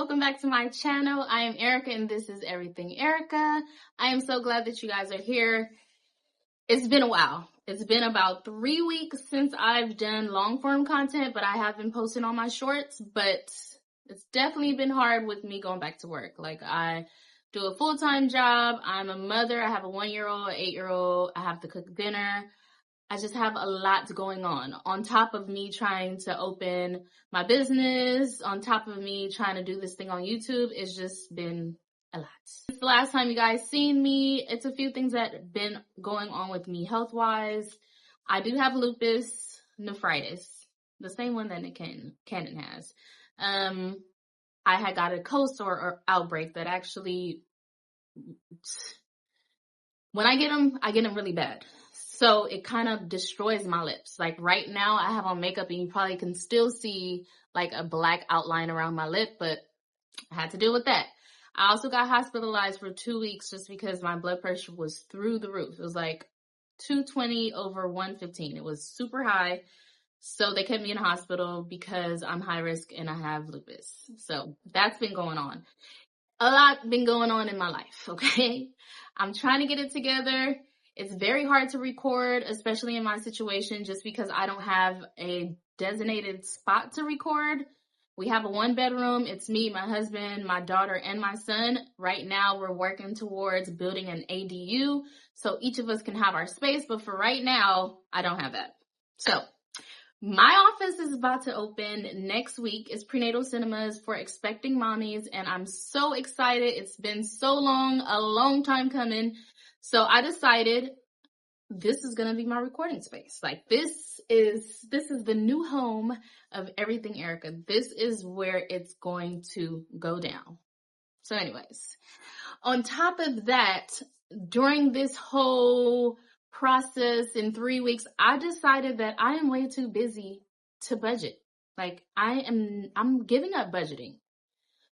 welcome back to my channel. I am Erica and this is Everything Erica. I am so glad that you guys are here. It's been a while. It's been about 3 weeks since I've done long form content, but I have been posting on my shorts, but it's definitely been hard with me going back to work. Like, I do a full-time job. I'm a mother. I have a 1-year-old, 8-year-old. I have to cook dinner. I just have a lot going on top of me trying to open my business, on top of me trying to do this thing on YouTube. It's just been a lot. Since the last time you guys seen me, it's a few things that have been going on with me health-wise. I do have lupus nephritis, the same one that Nick Cannon has. I had got a cold sore outbreak that actually, when I get them really bad. So it kind of destroys my lips. Like right now I have on makeup and you probably can still see like a black outline around my lip, but I had to deal with that. I also got hospitalized for 2 weeks just because my blood pressure was through the roof. It was like 220 over 115. It was super high. So they kept me in the hospital because I'm high risk and I have lupus. So that's been going on. A lot been going on in my life, okay? I'm trying to get it together. It's very hard to record, especially in my situation, just because I don't have a designated spot to record. We have a 1-bedroom. It's me, my husband, my daughter, and my son. Right now, we're working towards building an ADU, so each of us can have our space, but for right now, I don't have that. So my office is about to open next week. It's Prenatal Cinemas for expecting mommies, and I'm so excited. It's been so long, a long time coming. So I decided this is going to be my recording space. Like this is the new home of Everything Erica. This is where it's going to go down. So anyways, on top of that, during this whole process in 3 weeks, I decided that I am way too busy to budget. Like I'm giving up budgeting.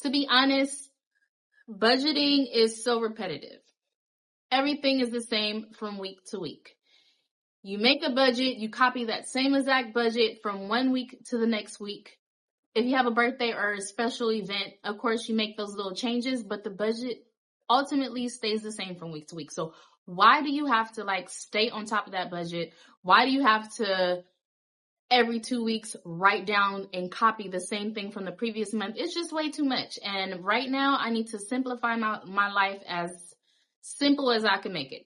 To be honest, budgeting is so repetitive. Everything is the same from week to week. You make a budget, you copy that same exact budget from 1 week to the next week. If you have a birthday or a special event, of course you make those little changes, but the budget ultimately stays the same from week to week. So why do you have to like stay on top of that budget? Why do you have to every 2 weeks write down and copy the same thing from the previous month? It's just way too much. And right now I need to simplify my life as simple as I can make it.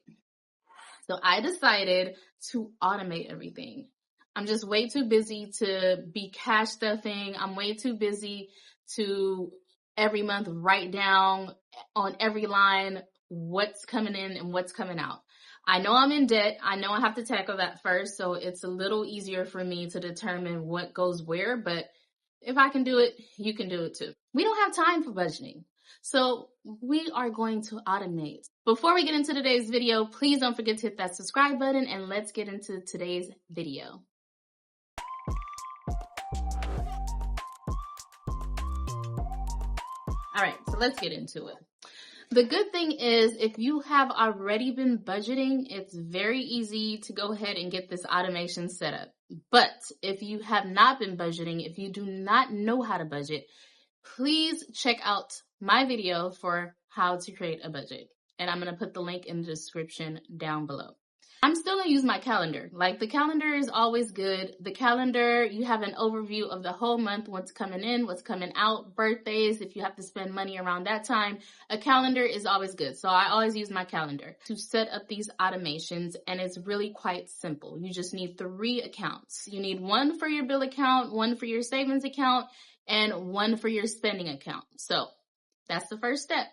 So I decided to automate everything. I'm just way too busy to be cash stuffing. I'm way too busy to every month write down on every line what's coming in and what's coming out. I know I'm in debt. I know I have to tackle that first, so it's a little easier for me to determine what goes where, but if I can do it, you can do it too. We don't have time for budgeting. So we are going to automate. Before we get into today's video, please don't forget to hit that subscribe button and let's get into today's video. All right, so let's get into it. The good thing is if you have already been budgeting, it's very easy to go ahead and get this automation set up. But if you have not been budgeting, if you do not know how to budget, please check out my video for how to create a budget. And I'm going to put the link in the description down below. I'm still going to use my calendar. Like the calendar is always good. The calendar, you have an overview of the whole month, what's coming in, what's coming out, birthdays, if you have to spend money around that time. A calendar is always good. So I always use my calendar to set up these automations, and it's really quite simple. You just need 3 accounts. You need one for your bill account, one for your savings account, and one for your spending account. So that's the first step.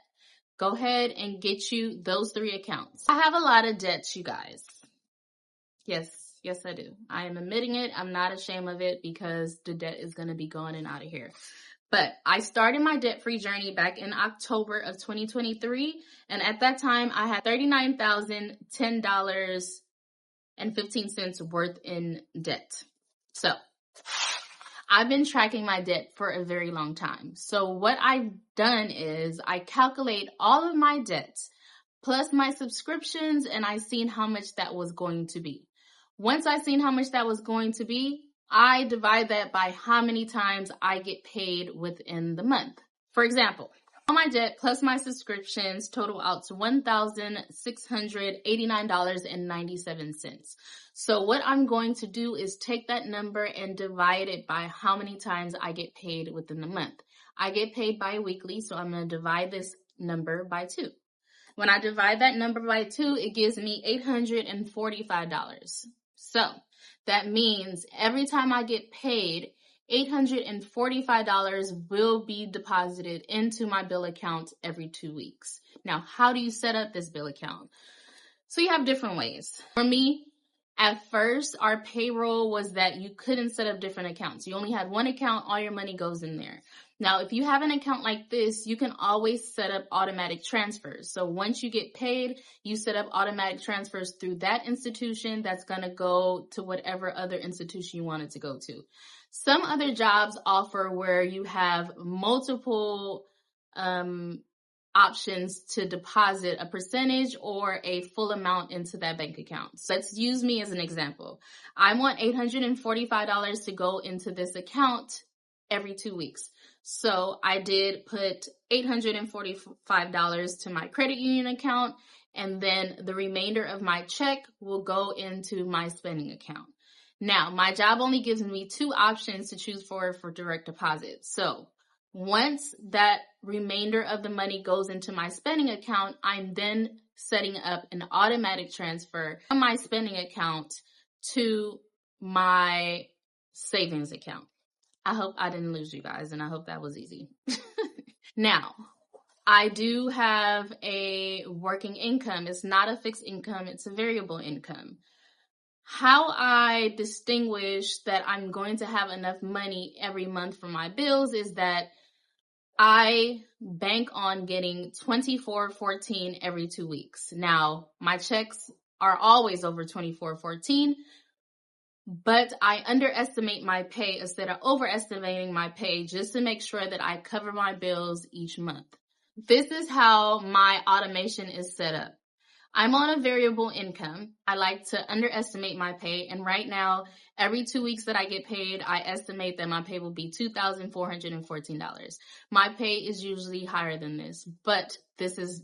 Go ahead and get you those 3 accounts. I have a lot of debts, you guys. Yes, I do. I am admitting it. I'm not ashamed of it because the debt is going to be going and out of here. But I started my debt-free journey back in October of 2023. And at that time, I had $39,010.15 worth in debt. So I've been tracking my debt for a very long time. So what I've done is I calculate all of my debts plus my subscriptions, and I seen how much that was going to be. Once I seen how much that was going to be, I divide that by how many times I get paid within the month. For example, all my debt plus my subscriptions total out to $1,689.97. So what I'm going to do is take that number and divide it by how many times I get paid within the month. I get paid bi-weekly, so I'm going to divide this number by 2. When I divide that number by 2, it gives me $845. So that means every time I get paid, $845 will be deposited into my bill account every 2 weeks. Now, how do you set up this bill account? So you have different ways. For me, at first, our payroll was that you couldn't set up different accounts. You only had one account, all your money goes in there. Now, if you have an account like this, you can always set up automatic transfers. So once you get paid, you set up automatic transfers through that institution that's going to go to whatever other institution you want it to go to. Some other jobs offer where you have multiple options to deposit a percentage or a full amount into that bank account. So let's use me as an example. I want $845 to go into this account every 2 weeks. So I did put $845 to my credit union account, and then the remainder of my check will go into my spending account. Now, my job only gives me 2 options to choose for direct deposit. So once that remainder of the money goes into my spending account, I'm then setting up an automatic transfer from my spending account to my savings account. I hope I didn't lose you guys, and I hope that was easy. Now, I do have a working income. It's not a fixed income, it's a variable income. How I distinguish that I'm going to have enough money every month for my bills is that I bank on getting $24.14 every 2 weeks. Now, my checks are always over $24.14, but I underestimate my pay instead of overestimating my pay just to make sure that I cover my bills each month. This is how my automation is set up. I'm on a variable income. I like to underestimate my pay, and right now, every 2 weeks that I get paid, I estimate that my pay will be $2,414. My pay is usually higher than this, but this is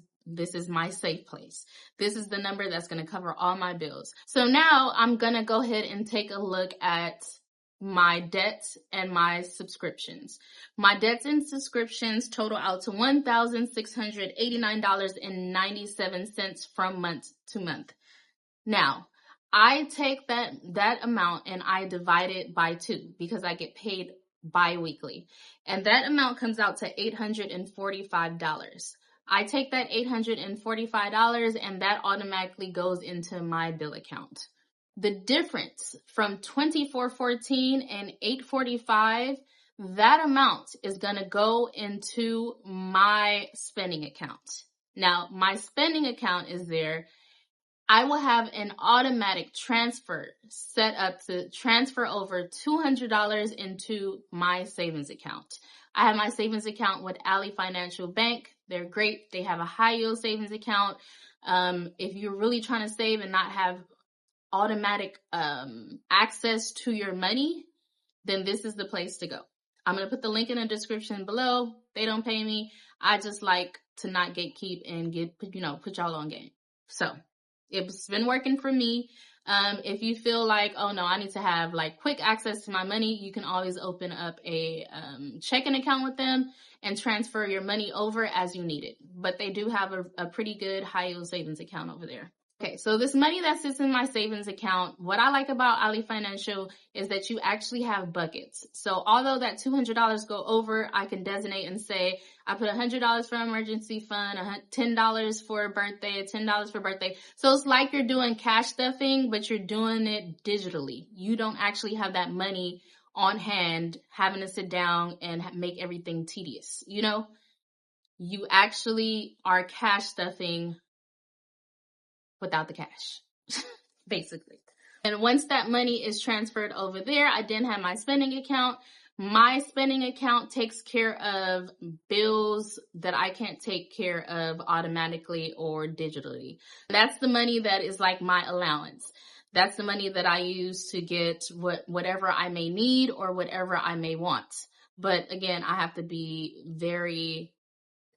my safe place. This is the number that's going to cover all my bills. So now I'm going to go ahead and take a look at my debts and my subscriptions. My debts and subscriptions total out to $1,689.97 from month to month. Now, I take that amount and I divide it by 2 because I get paid bi-weekly. And that amount comes out to $845. I take that $845 and that automatically goes into my bill account. The difference from $24.14 and $845, that amount is going to go into my spending account. Now, my spending account is there. I will have an automatic transfer set up to transfer over $200 into my savings account. I have my savings account with Ally Financial Bank. They're great. They have a high yield savings account. If you're really trying to save and not have automatic access to your money, then this is the place to go. I'm going to put the link in the description below. They don't pay me. I just like to not gatekeep and put y'all on game. So it's been working for me. If you feel like, oh no, I need to have like quick access to my money, you can always open up a checking account with them and transfer your money over as you need it. But they do have a pretty good high yield savings account over there. Okay, so this money that sits in my savings account, what I like about Ally Financial is that you actually have buckets. So although that $200 go over, I can designate and say, I put $100 for emergency fund, $10 for birthday, $10 for birthday. So it's like you're doing cash stuffing, but you're doing it digitally. You don't actually have that money on hand, having to sit down and make everything tedious. You actually are cash stuffing without the cash, basically. And once that money is transferred over there, I then have my spending account. My spending account takes care of bills that I can't take care of automatically or digitally. That's the money that is like my allowance. That's the money that I use to get whatever I may need or whatever I may want. But again, I have to be very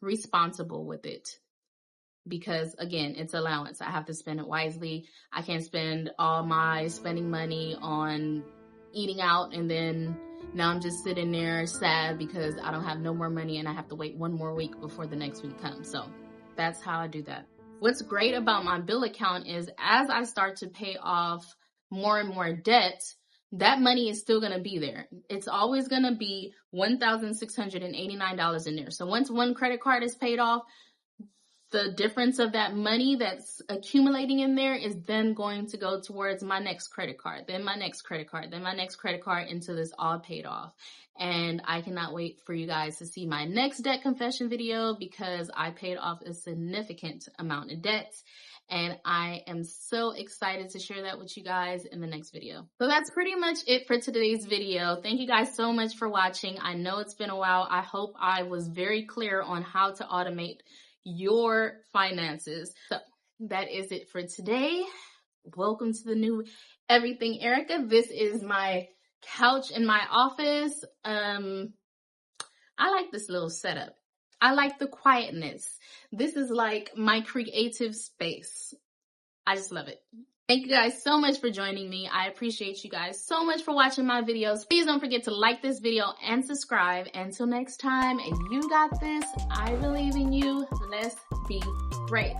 responsible with it because again, it's allowance. I have to spend it wisely. I can't spend all my spending money on eating out and then now I'm just sitting there sad because I don't have no more money and I have to wait one more week before the next week comes. So that's how I do that. What's great about my bill account is as I start to pay off more and more debt, that money is still going to be there. It's always going to be $1,689 in there. So once one credit card is paid off, the difference of that money that's accumulating in there is then going to go towards my next credit card, then my next credit card, then my next credit card until it's all paid off. And I cannot wait for you guys to see my next debt confession video because I paid off a significant amount of debt. And I am so excited to share that with you guys in the next video. So that's pretty much it for today's video. Thank you guys so much for watching. I know it's been a while. I hope I was very clear on how to automate your finances. So that is it for today. Welcome to the new Everything Erica. This is my couch in my office. I like this little setup. I like the quietness. This is like my creative space. I just love it. Thank you guys so much for joining me. I appreciate you guys so much for watching my videos. Please don't forget to like this video and subscribe. Until next time, you got this. I believe in you. Let's be great.